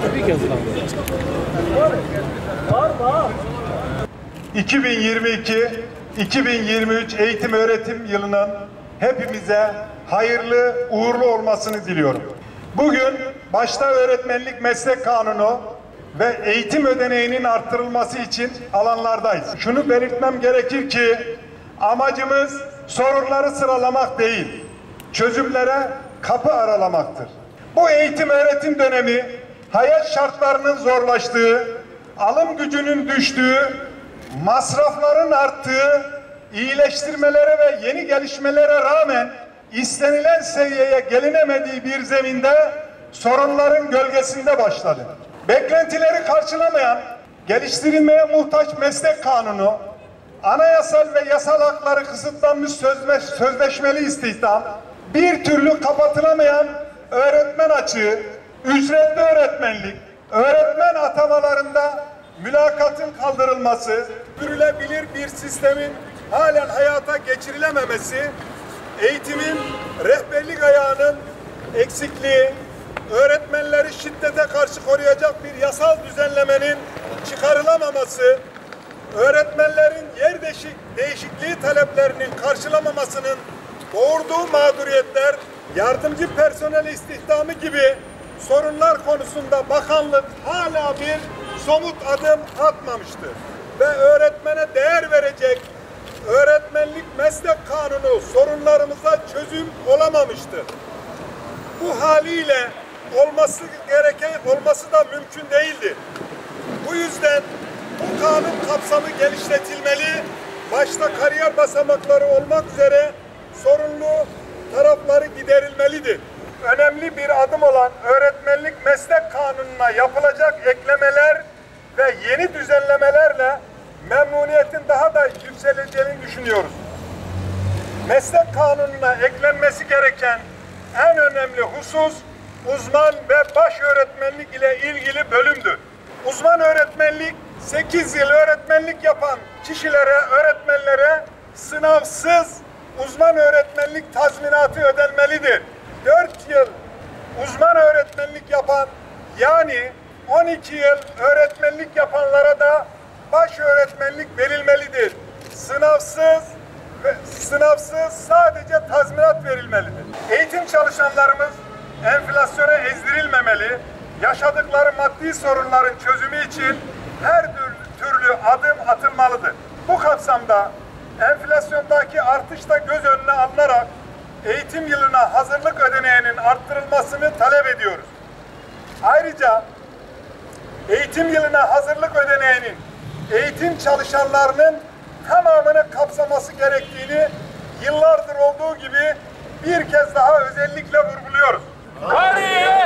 Tabii ki yazılan. 2022-2023 eğitim öğretim yılının hepimize hayırlı, uğurlu olmasını diliyorum. Bugün başta öğretmenlik meslek kanunu ve eğitim ödeneğinin arttırılması için alanlardayız. Şunu belirtmem gerekir ki amacımız sorunları sıralamak değil, çözümlere kapı aralamaktır. Bu eğitim öğretim dönemi hayat şartlarının zorlaştığı, alım gücünün düştüğü, masrafların arttığı, iyileştirmelere ve yeni gelişmelere rağmen istenilen seviyeye gelinemediği bir zeminde sorunların gölgesinde başladı. Beklentileri karşılamayan, geliştirilmeye muhtaç meslek kanunu, anayasal ve yasal hakları kısıtlanmış sözleşmeli istihdam, bir türlü kapatılamayan öğretmen açığı, ücretli öğretmenlik, öğretmen atamalarında mülakatın kaldırılması, sürdürülebilir bir sistemin halen hayata geçirilememesi, eğitimin rehberlik ayağının eksikliği, öğretmenleri şiddete karşı koruyacak bir yasal düzenlemenin çıkarılamaması, öğretmenlerin yer değişikliği taleplerinin karşılamamasının doğurduğu mağduriyetler, yardımcı personel istihdamı gibi sorunlar konusunda bakanlık hala bir somut adım atmamıştır. Ve öğretmene değer verecek öğretmenlik meslek kanunu sorunlarımıza çözüm olamamıştır. Bu haliyle olması da mümkün değildi. Bu yüzden bu kanun kapsamı genişletilmeli, başta kariyer basamakları olmak üzere sorunlu tarafları giderilmelidir. Önemli bir adım olan öğretmenlik meslek kanununa yapılacak eklemeler ve yeni düzenlemelerle memnuniyetin daha da yükseleceğini düşünüyoruz. Meslek kanununa eklenmesi gereken en önemli husus uzman ve baş öğretmenlik ile ilgili bölümdür. Uzman öğretmenlik 8 yıl öğretmenlik yapan kişilere, öğretmenlere sınavsız uzman öğretmenlik tazminatı ödenmelidir. 4 yıl uzman öğretmenlik yapan, yani 12 yıl öğretmenlik yapanlara da baş öğretmenlik verilmelidir. Sınavsız sadece tazminat verilmelidir. Eğitim çalışanlarımız enflasyona ezdirilmemeli, yaşadıkları maddi sorunların çözümü için her türlü adım atılmalıdır. Bu kapsamda enflasyondaki artış da göz önüne alınarak eğitim yılına hazırlık ödeneğinin arttırılmasını talep ediyoruz. Ayrıca eğitim yılına hazırlık ödeneğinin eğitim çalışanlarının tamamını kapsaması gerektiğini yıllardır olduğu gibi bir kez daha özellikle vurguluyoruz. Kariyer!